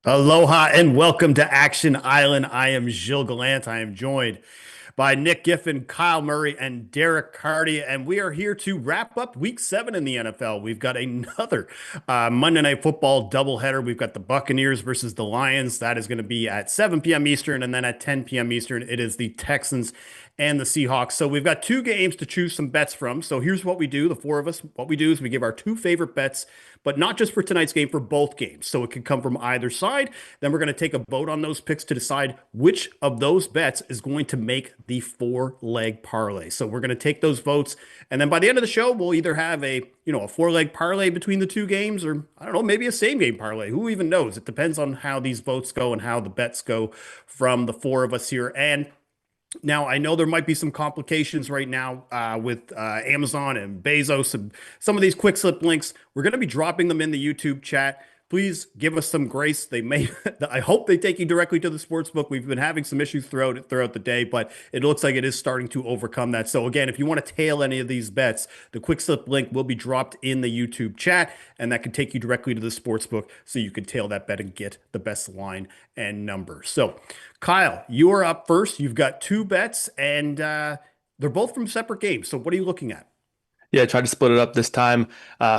Aloha and welcome to Action Island. I am Gilles Gallant. I am joined by Nick Giffen, Kyle Murray, and Derek Carty, and we are here to wrap up Week 7 in the NFL. We've got another Monday Night Football doubleheader. We've got the Buccaneers versus the Lions. That is going to be at 7 p.m. Eastern, and then at 10 p.m. Eastern, it is the Texans and the Seahawks. So we've got two games to choose some bets from. So here's what we do, the four of us. What we do is we give our two favorite bets, but not just for tonight's game, for both games. So it can come from either side. Then we're going to take a vote on those picks to decide which of those bets is going to make the four-leg parlay. So we're going to take those votes, and then by the end of the show, we'll either have a four-leg parlay between the two games, or I don't know, maybe a same-game parlay. Who even knows? It depends on how these votes go and how the bets go from the four of us here. And now, I know there might be some complications right now with Amazon and Bezos and some of these quick slip links. We're going to be dropping them in the YouTube chat. Please give us some grace. They may, I hope they take you directly to the sports book. We've been having some issues throughout the day, but it looks like it is starting to overcome that. So again, if you want to tail any of these bets, the quick slip link will be dropped in the YouTube chat, and that can take you directly to the sports book so you can tail that bet and get the best line and number. So, Kyle, you are up first. You've got two bets, and they're both from separate games. So what are you looking at? Yeah, I tried to split it up this time.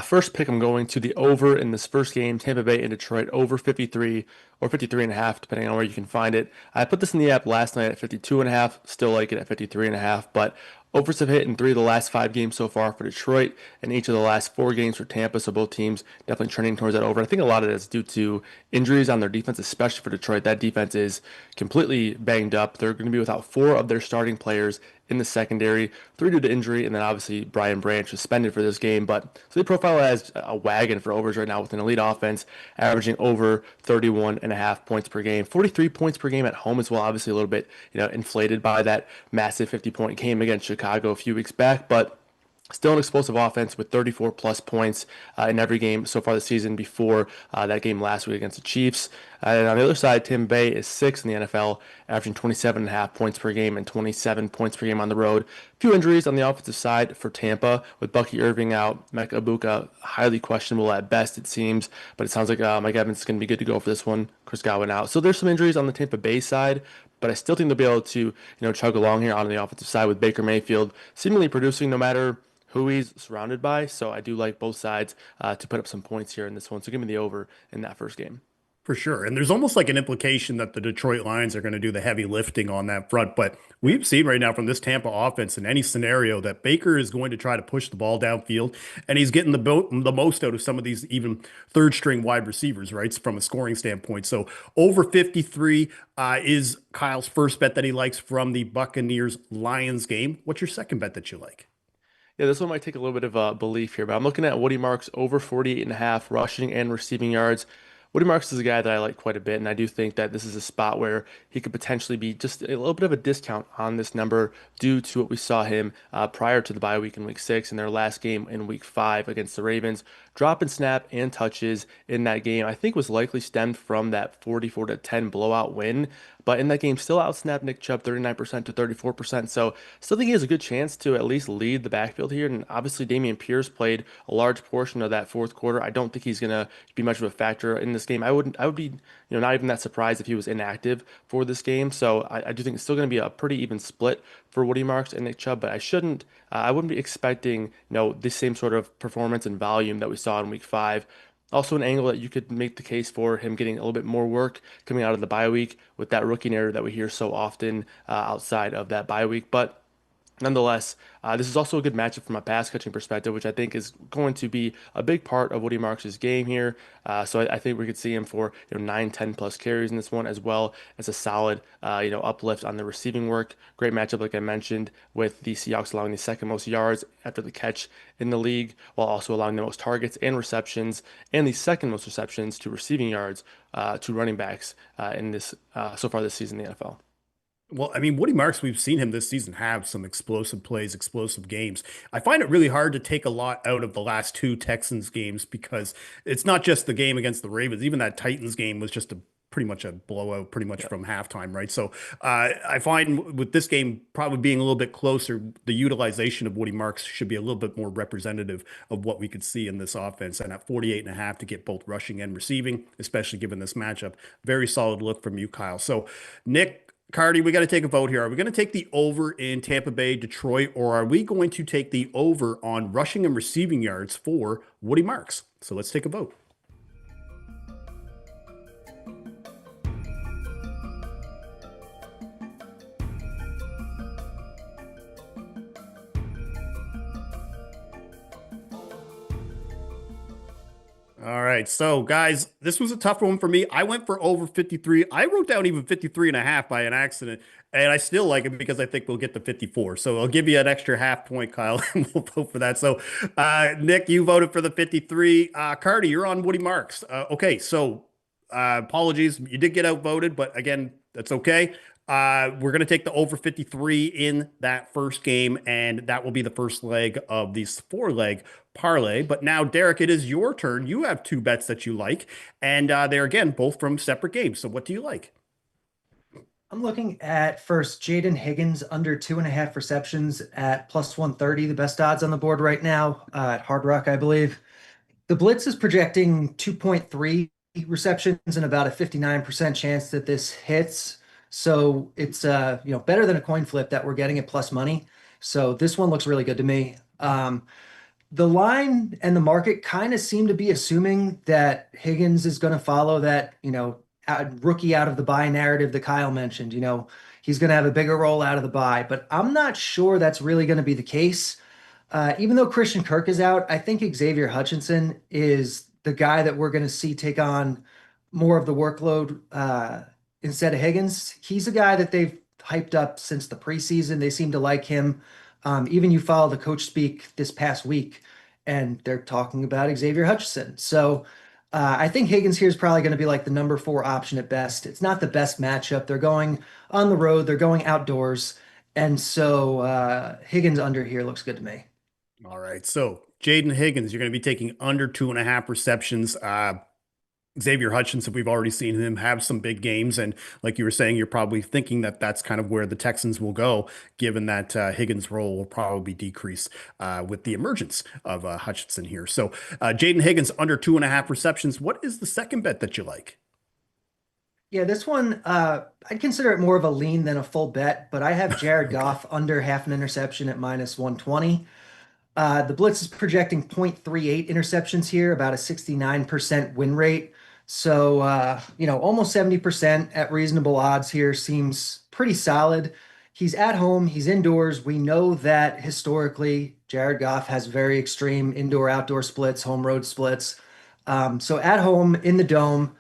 First pick, I'm going to the over in this first game, Tampa Bay and Detroit, over 53 or 53 and a half, depending on where you can find it. I put this in the app last night at 52 and a half, still like it at 53 and a half, but overs have hit in three of the last five games so far for Detroit and each of the last four games for Tampa. So both teams definitely trending towards that over. I think a lot of it is due to injuries on their defense, especially for Detroit. That defense is completely banged up. They're going to be without four of their starting players in the secondary, three due to injury, and then obviously Brian Branch suspended for this game. But so they profile as a wagon for overs right now with an elite offense, averaging over 31 and a half points per game, 43 points per game at home as well. Obviously a little bit, inflated by that massive 50-point game against Chicago a few weeks back, but still an explosive offense with 34 plus points in every game so far this season before that game last week against the Chiefs. And on the other side, Tampa Bay is sixth in the NFL, averaging 27 and a half points per game and 27 points per game on the road. A few injuries on the offensive side for Tampa with Bucky Irving out, Mecca Ibuka highly questionable at best it seems, but it sounds like Mike Evans is going to be good to go for this one. Chris Godwin out. So there's some injuries on the Tampa Bay side, but I still think they'll be able to, chug along here on the offensive side with Baker Mayfield seemingly producing no matter who he's surrounded by. So I do like both sides to put up some points here in this one. So give me the over in that first game. For sure. And there's almost like an implication that the Detroit Lions are going to do the heavy lifting on that front. But we've seen right now from this Tampa offense in any scenario that Baker is going to try to push the ball downfield, and he's getting the most out of some of these even third string wide receivers, right? From a scoring standpoint. So over 53 is Kyle's first bet that he likes from the Buccaneers Lions game. What's your second bet that you like? Yeah, this one might take a little bit of a belief here, but I'm looking at Woody Marks over 48 and a half rushing and receiving yards. Woody Marks is a guy that I like quite a bit, and I do think that this is a spot where he could potentially be just a little bit of a discount on this number due to what we saw him prior to the bye week in week six and their last game in week five against the Ravens. Drop and snap and touches in that game, I think was likely stemmed from that 44 to 10 blowout win. But in that game, still outsnapped Nick Chubb 39% to 34%. So still think he has a good chance to at least lead the backfield here. And obviously, Dameon Pierce played a large portion of that fourth quarter. I don't think he's going to be much of a factor in this game. I would be, not even that surprised if he was inactive for this game. So I do think it's still going to be a pretty even split for Woody Marks and Nick Chubb. But I wouldn't be expecting, the same sort of performance and volume that we saw in week five. Also, an angle that you could make the case for him getting a little bit more work coming out of the bye week with that rookie narrative that we hear so often outside of that bye week. But nonetheless, this is also a good matchup from a pass catching perspective, which I think is going to be a big part of Woody Marks' game here. So I think we could see him for 9, 10 plus carries in this one, as well as a solid uplift on the receiving work. Great matchup, like I mentioned, with the Seahawks allowing the second most yards after the catch in the league, while also allowing the most targets and receptions, and the second most receptions to receiving yards to running backs in this so far this season in the NFL. Well, I mean, Woody Marks, we've seen him this season have some explosive plays, explosive games. I find it really hard to take a lot out of the last two Texans games because it's not just the game against the Ravens. Even that Titans game was just a pretty much a blowout pretty much Yeah. from halftime, right? So I find with this game probably being a little bit closer, the utilization of Woody Marks should be a little bit more representative of what we could see in this offense. And at 48.5 to get both rushing and receiving, especially given this matchup, very solid look from you, Kyle. So Nick, Carty, we got to take a vote here. Are we going to take the over in Tampa Bay, Detroit, or are we going to take the over on rushing and receiving yards for Woody Marks? So let's take a vote. All right. So, guys, this was a tough one for me. I went for over 53. I wrote down even 53 and a half by an accident, and I still like it because I think we'll get to 54. So I'll give you an extra half point, Kyle, and we'll vote for that. So, Nick, you voted for the 53. Carty, you're on Woody Marks. Okay. So, apologies. You did get outvoted, but again, that's okay. We're going to take the over 53 in that first game, and that will be the first leg of these four-leg parlay. But now, Derek, it is your turn. You have two bets that you like, and they're, again, both from separate games. So what do you like? I'm looking at first Jaden Higgins under 2.5 receptions at plus 130, the best odds on the board right now at Hard Rock, I believe. The Blitz is projecting 2.3 receptions and about a 59% chance that this hits. So it's better than a coin flip that we're getting at plus money. So this one looks really good to me. The line and the market kind of seem to be assuming that Higgins is going to follow that, rookie out of the bye narrative that Kyle mentioned. He's going to have a bigger role out of the bye, but I'm not sure that's really going to be the case. Even though Christian Kirk is out, I think Xavier Hutchinson is the guy that we're going to see take on more of the workload instead of Higgins. He's a guy that they've hyped up since the preseason. They seem to like him. Even you follow the coach speak this past week, and they're talking about Xavier Hutchinson. So I think Higgins here is probably going to be like the number 4 option at best. It's not the best matchup. They're going on the road. They're going outdoors. And so Higgins under here looks good to me. All right. So Jaden Higgins, you're going to be taking under 2.5 receptions. Xavier Hutchinson, we've already seen him have some big games. And like you were saying, you're probably thinking that that's kind of where the Texans will go, given that Higgins' role will probably decrease with the emergence of Hutchinson here. So Jaden Higgins under 2.5 receptions. What is the second bet that you like? Yeah, this one, I'd consider it more of a lean than a full bet, but I have Jared Okay. Goff under half an interception at minus 120. The Blitz is projecting 0.38 interceptions here, about a 69% win rate. So, almost 70% at reasonable odds here seems pretty solid. He's at home, he's indoors. We know that historically, Jared Goff has very extreme indoor-outdoor splits, home-road splits. So at home in the dome,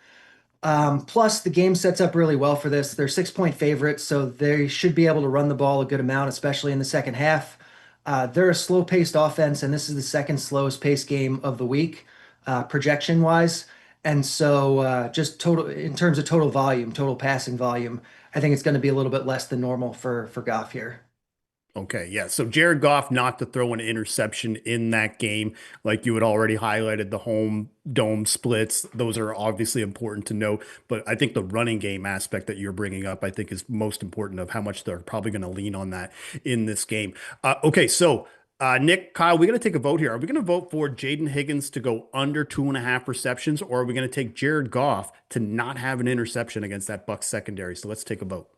plus the game sets up really well for this. They're 6-point favorites, so they should be able to run the ball a good amount, especially in the second half. They're a slow-paced offense, and this is the second slowest paced game of the week, projection-wise. And so, just total in terms of total volume, total passing volume, I think it's going to be a little bit less than normal for Goff here. Okay, yeah. So Jared Goff not to throw an interception in that game, like you had already highlighted, the home dome splits. Those are obviously important to note. But I think the running game aspect that you're bringing up, I think, is most important of how much they're probably going to lean on that in this game. Okay, so Nick, Kyle, we're going to take a vote here. Are we going to vote for Jaden Higgins to go under 2.5 receptions, or are we going to take Jared Goff to not have an interception against that Bucs secondary? So let's take a vote.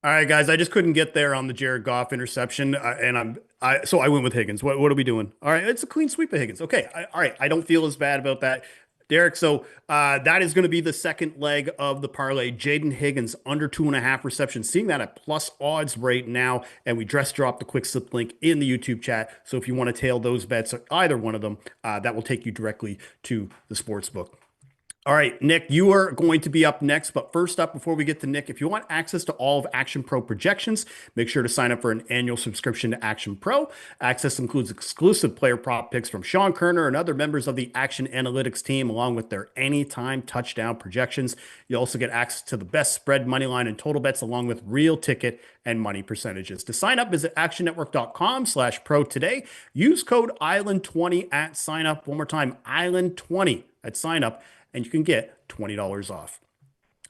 All right, guys, I just couldn't get there on the Jared Goff interception, and so I went with Higgins. What are we doing? All right, it's a clean sweep of Higgins. Okay, all right, I don't feel as bad about that, Derek. So that is going to be the second leg of the parlay. Jaden Higgins under 2.5 receptions, seeing that at plus odds right now, and we dress drop the quick slip link in the YouTube chat. So if you want to tail those bets, either one of them, that will take you directly to the sports book. All right, Nick, you are going to be up next. But first up, before we get to Nick, if you want access to all of Action Pro projections, make sure to sign up for an annual subscription to Action Pro. Access includes exclusive player prop picks from Sean Kerner and other members of the Action Analytics team, along with their anytime touchdown projections. You also get access to the best spread, money line, and total bets, along with real ticket and money percentages. To sign up, visit actionnetwork.com/pro today. Use code ISLAND20 at sign up. One more time, ISLAND20 at sign up, and you can get $20 off.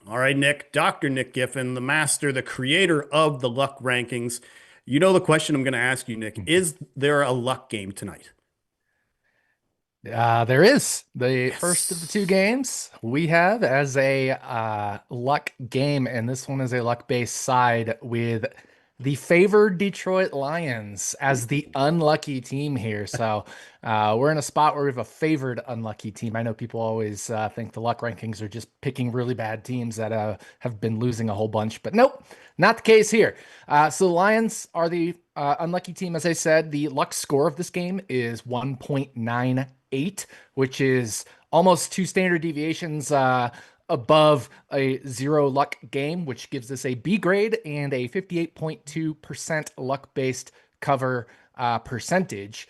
All right, Nick, Dr. Nick Giffen, the master, the creator of the luck rankings. You know the question I'm going to ask you, Nick. Is there a luck game tonight? There is the first of the two Yes. games we have as a luck game, and this one is a luck-based side with the favored Detroit Lions as the unlucky team here. So we're in a spot where we have a favored unlucky team. I know people always think the luck rankings are just picking really bad teams that have been losing a whole bunch, but nope, not the case here. So the Lions are the unlucky team. As I said, the luck score of this game is 1.98, which is almost two standard deviations above a zero luck game, which gives us a B grade and a 58.2% luck-based cover percentage.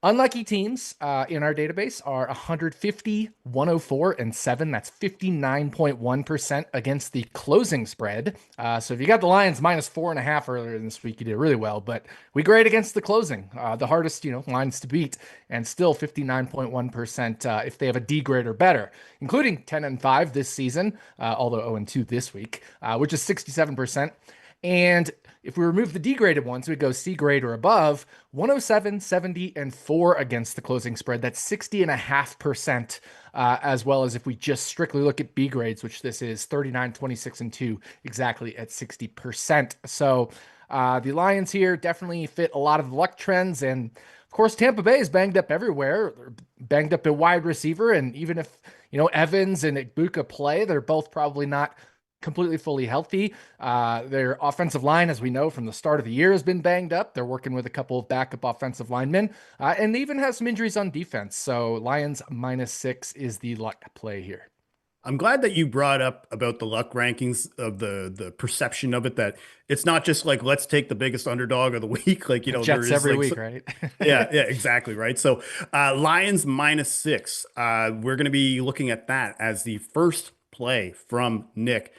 Unlucky teams in our database are 150, 104, and 7. That's 59.1% against the closing spread. So if you got the Lions minus 4.5 earlier this week, you did really well. But we grade against the closing, the hardest, lines to beat, and still 59.1% if they have a D grade or better, including 10-5 this season, although 0-2 this week, which is 67%. And if we remove the degraded ones, we go C grade or above, 107, 70, and 4 against the closing spread. That's 60.5%, as well as if we just strictly look at B grades, which this is 39, 26, and 2, exactly at 60%. So the Lions here definitely fit a lot of the luck trends. And of course, Tampa Bay is banged up everywhere. They're banged up at wide receiver. And even if, Evans and Ibuka play, they're both probably not completely fully healthy. Their offensive line, as we know from the start of the year, has been banged up. They're working with a couple of backup offensive linemen, and they even have some injuries on defense. So Lions -6 is the luck play here. I'm glad that you brought up about the luck rankings of the perception of it, that it's not just like, let's take the biggest underdog of the week. Like, there Jets is every like, week, right? yeah, exactly. Right. So Lions -6. We're going to be looking at that as the first play from Nick.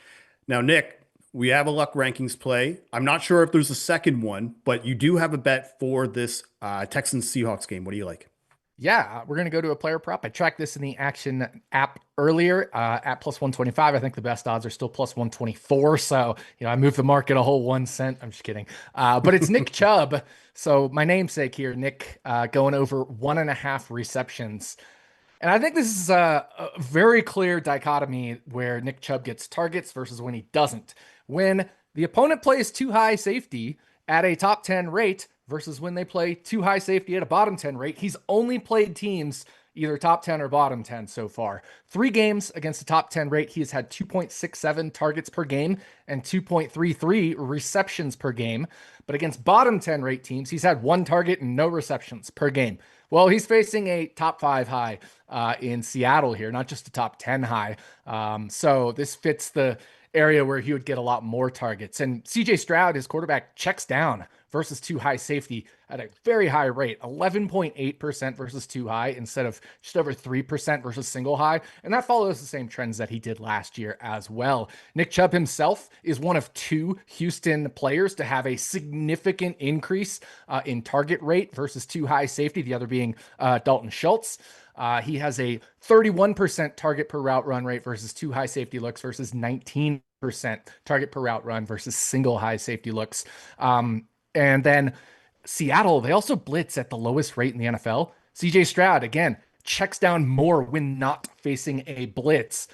Now, Nick, we have a luck rankings play. I'm not sure if there's a second one, but you do have a bet for this Texans Seahawks game. What do you like? Yeah, we're going to go to a player prop. I tracked this in the Action app earlier at +125. I think the best odds are still +124. So, I moved the market a whole 1 cent. I'm just kidding. But it's Nick Chubb. So my namesake here, Nick, going over 1.5 receptions. And I think this is a very clear dichotomy where Nick Chubb gets targets versus when he doesn't. When the opponent plays too high safety at a top 10 rate versus when they play too high safety at a bottom 10 rate, he's only played teams either top 10 or bottom 10 so far. 3 games against the top 10 rate, he has had 2.67 targets per game and 2.33 receptions per game. But against bottom 10 rate teams, he's had 1 target and no receptions per game. Well, he's facing a top 5 high in Seattle here, not just a top 10 high. So this fits the area where he would get a lot more targets. And CJ Stroud, his quarterback, checks down versus too high safety at a very high rate, 11.8% versus too high instead of just over 3% versus single high. And that follows the same trends that he did last year as well. Nick Chubb himself is one of 2 Houston players to have a significant increase in target rate versus too high safety, the other being Dalton Schultz. He has a 31% target per route run rate versus 2 high safety looks versus 19% target per route run versus single high safety looks. And then Seattle, they also blitz at the lowest rate in the NFL. CJ Stroud, again, checks down more when not facing a blitz,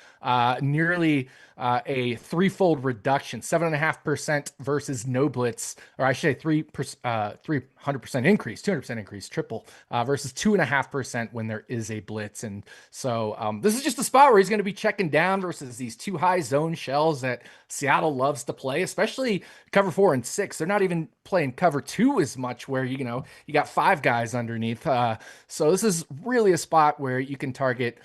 nearly a 3-fold reduction, 7.5% versus no blitz, or I should say 300% increase, 200% increase, triple, versus 2.5% when there is a blitz. And so this is just a spot where he's going to be checking down versus these 2 high zone shells that Seattle loves to play, especially cover 4 and 6. They're not even playing cover 2 as much, where you got 5 guys underneath. So this is really a spot where you can target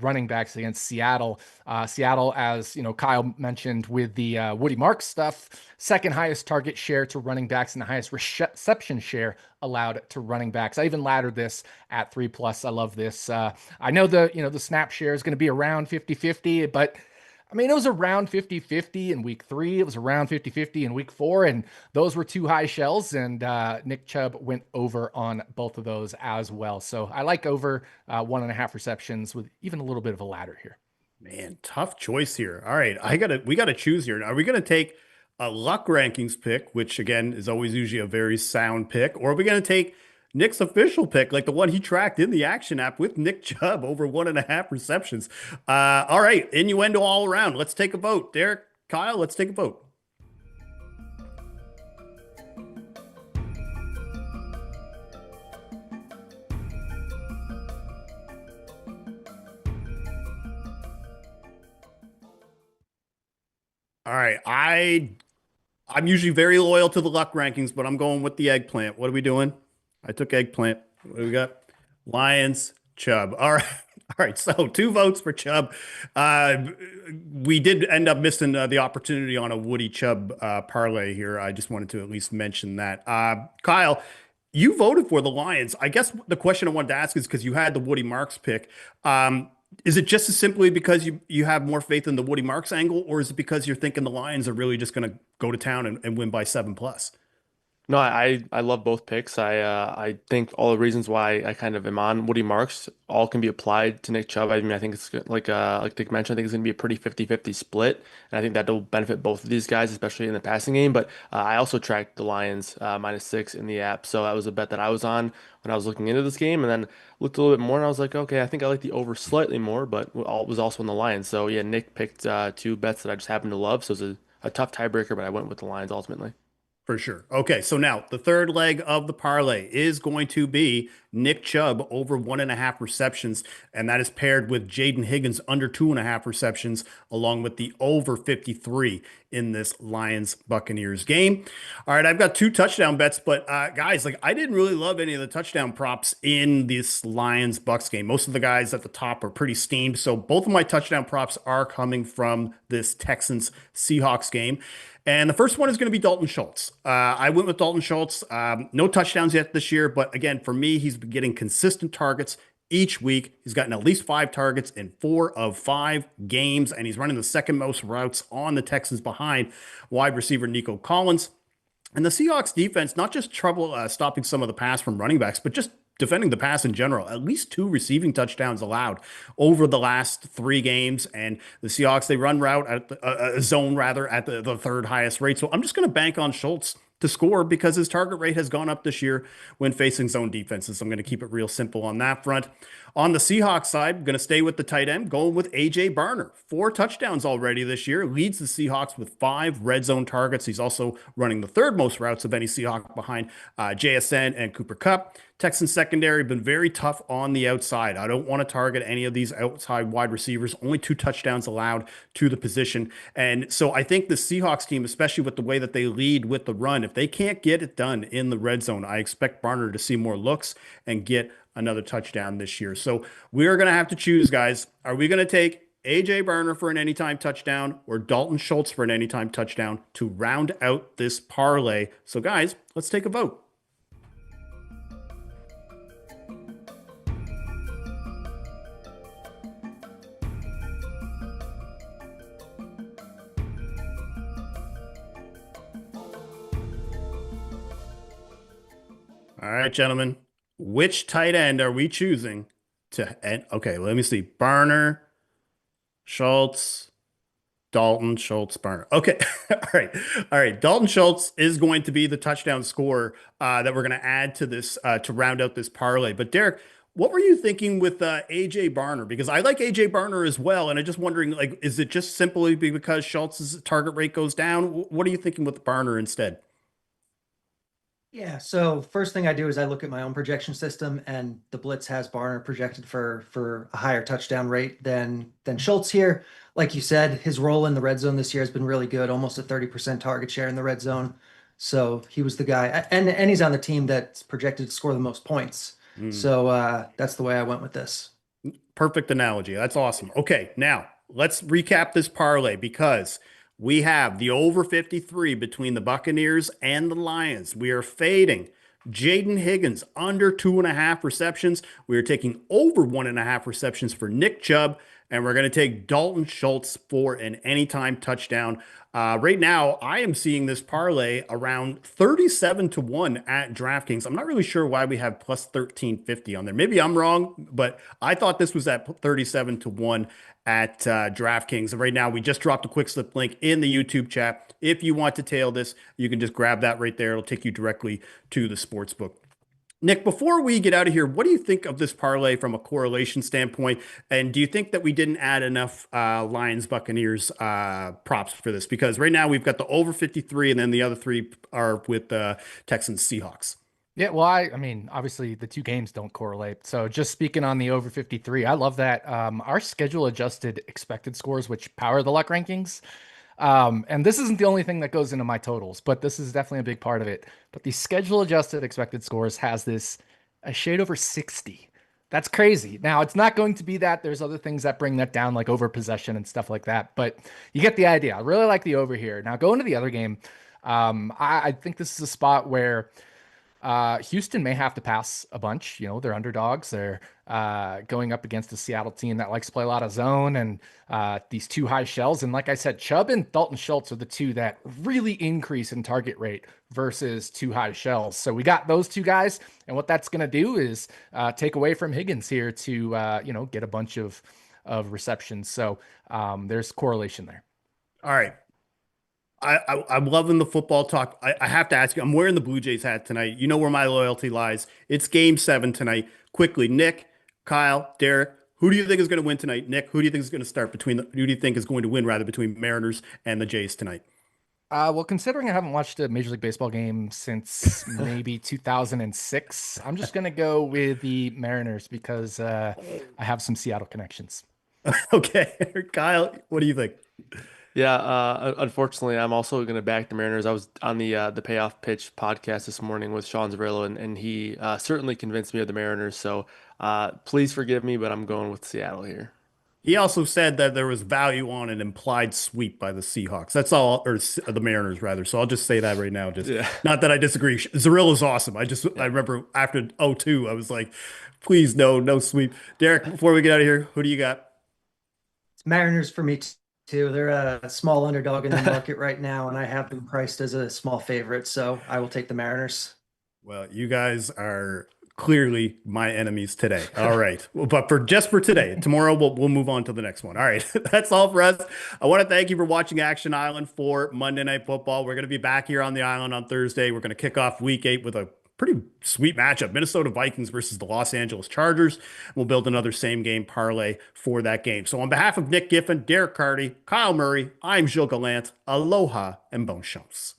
running backs against Seattle. Seattle, as you know, Kyle mentioned with the Woody Marks stuff, second highest target share to running backs and the highest reception share allowed to running backs. I even laddered this at 3+. I love this. I know the snap share is going to be around 50-50, but I mean, it was around 50-50 in week 3. It was around 50-50 in week 4. And those were two high shells. And Nick Chubb went over on both of those as well. So I like over 1.5 receptions with even a little bit of a ladder here. Man, tough choice here. All right, we gotta choose here. Are we gonna take a luck rankings pick, which again is always usually a very sound pick, or are we gonna take Nick's official pick, like the one he tracked in the action app with Nick Chubb over 1.5 receptions? All right, innuendo all around. Let's take a vote. Derek, Kyle, let's take a vote. All right, I'm usually very loyal to the luck rankings, but I'm going with the eggplant. What are we doing? I took eggplant. What do we got? Lions, Chubb. All right. All right. So 2 votes for Chubb. We did end up missing the opportunity on a Woody Chubb parlay here. I just wanted to at least mention that. Kyle, you voted for the Lions. I guess the question I wanted to ask is because you had the Woody Marks pick. Is it just as simply because you have more faith in the Woody Marks angle, or is it because you're thinking the Lions are really just going to go to town and win by 7+? No, I love both picks. I think all the reasons why I kind of am on Woody Marks all can be applied to Nick Chubb. I mean, I think it's like Dick mentioned, I think it's going to be a pretty 50-50 split, and I think that'll benefit both of these guys, especially in the passing game. But I also tracked the Lions -6 in the app, so that was a bet that I was on when I was looking into this game, and then looked a little bit more, and I was like, okay, I think I like the over slightly more, but was also in the Lions. So yeah, Nick picked 2 bets that I just happened to love, so it was a tough tiebreaker, but I went with the Lions ultimately. For sure. Okay, so now the third leg of the parlay is going to be Nick Chubb over 1.5 receptions, and that is paired with Jaden Higgins under 2.5 receptions, along with the over 53 in this Lions Buccaneers game. All right, I've got 2 touchdown bets, but guys, like I didn't really love any of the touchdown props in this Lions Bucks game. Most of the guys at the top are pretty steamed, so both of my touchdown props are coming from this Texans Seahawks game. And the first one is going to be Dalton Schultz. I went with Dalton Schultz. No touchdowns yet this year, but again, for me, he's been getting consistent targets each week. He's gotten at least 5 targets in 4 of 5 games, and he's running the second most routes on the Texans behind wide receiver Nico Collins. And the Seahawks defense, not just trouble stopping some of the pass from running backs, but just defending the pass in general. At least 2 receiving touchdowns allowed over the last 3 games. And the Seahawks, they run route at the zone rather at the third highest rate. So I'm just going to bank on Schultz to score because his target rate has gone up this year when facing zone defenses. I'm going to keep it real simple on that front. On the Seahawks side, I'm going to stay with the tight end, going with A.J. Barner. 4 touchdowns already this year, leads the Seahawks with 5 red zone targets. He's also running the 3rd most routes of any Seahawk behind JSN and Cooper Kupp. Texans secondary been very tough on the outside. I don't want to target any of these outside wide receivers. Only 2 touchdowns allowed to the position. And so I think the Seahawks team, especially with the way that they lead with the run, if they can't get it done in the red zone, I expect Barner to see more looks and get another touchdown this year. So we're going to have to choose, guys. Are we going to take A.J. Barner for an anytime touchdown or Dalton Schultz for an anytime touchdown to round out this parlay? So guys, let's take a vote. All right, gentlemen, which tight end are we choosing to end? Okay, let me see. Barner, Schultz, Dalton, Schultz, Barner. Okay, all right. All right, Dalton Schultz is going to be the touchdown scorer that we're going to add to this to round out this parlay. But Derek, what were you thinking with A.J. Barner? Because I like A.J. Barner as well, and I'm just wondering, like, is it just simply because Schultz's target rate goes down? What are you thinking with Barner instead? Yeah, so first thing I do is I look at my own projection system, and the blitz has Barner projected for a higher touchdown rate than Schultz here. Like you said, his role in the red zone this year has been really good, almost a 30% target share in the red zone. So he was the guy, and he's on the team that's projected to score the most points. So that's the way I went with this. perfect analogy. That's awesome. Okay, now let's recap this parlay because we have the over 53 between the Buccaneers and the Lions. We are fading Jaden Higgins under 2.5 receptions. We are taking over 1.5 receptions for Nick Chubb, and we're going to take Dalton Schultz for an anytime touchdown. Right now, I am seeing this parlay around 37 to 1 at DraftKings. I'm not really sure why we have plus 1350 on there. Maybe I'm wrong, but I thought this was at 37 to 1 at DraftKings. Right now, we just dropped a quick slip link in the YouTube chat. If you want to tail this, you can just grab that right there. It'll take you directly to the sportsbook. Nick, before we get out of here, what do you think of this parlay from a correlation standpoint? And do you think that we didn't add enough Lions Buccaneers props for this? Because right now we've got the over 53, and then the other three are with Texans Seahawks. Yeah, well, I mean, obviously the two games don't correlate. So just speaking on the over 53, I love that. Our schedule adjusted expected scores, which power the luck rankings. And this isn't the only thing that goes into my totals, but this is definitely a big part of it. But the schedule adjusted expected scores has this a shade over 60. That's crazy. Now, it's not going to be that. There's other things that bring that down, like over possession and stuff like that. But you get the idea. I really like the over here. Now, going to the other game, I think this is a spot where Houston may have to pass a bunch. You know, they're underdogs. They're going up against a Seattle team that likes to play a lot of zone and these two high shells. And like I said, Chubb and Dalton Schultz are the two that really increase in target rate versus two high shells. So we got those two guys. And what that's going to do is take away from Higgins here to, get a bunch of receptions. So there's correlation there. All right. I'm loving the football talk. I have to ask you, I'm wearing the Blue Jays hat tonight. You know where my loyalty lies. It's game 7 tonight. Quickly, Nick, Kyle, Derek, who do you think is going to win tonight? Nick, who do you think is going to start who do you think is going to win rather between Mariners and the Jays tonight? Well, considering I haven't watched a Major League Baseball game since maybe 2006, I'm just going to go with the Mariners because I have some Seattle connections. Okay. Kyle, what do you think? Yeah, unfortunately, I'm also going to back the Mariners. I was on the Payoff Pitch podcast this morning with Sean Zarillo, and he certainly convinced me of the Mariners. So please forgive me, but I'm going with Seattle here. He also said that there was value on an implied sweep by the Seahawks. That's all, or the Mariners rather. So I'll just say that right now. Just Yeah. not that I disagree. Zarilla is awesome. I remember after 0-2, I was like, please no sweep. Derek, before we get out of here, who do you got? It's Mariners for me too. They're a small underdog in the market right now, and I have them priced as a small favorite, so I will take the Mariners. Well, you guys are clearly my enemies today. All right. Well, but for today, tomorrow we'll move on to the next one. All right. That's all for us. I want to thank you for watching Action Island for Monday Night Football. We're going to be back here on the island on Thursday. We're going to kick off week 8 with a pretty sweet matchup. Minnesota Vikings versus the Los Angeles Chargers. We'll build another same game parlay for that game. So on behalf of Nick Giffen, Derek Carty, Kyle Murray, I'm Gilles Gallant. Aloha and bon chance.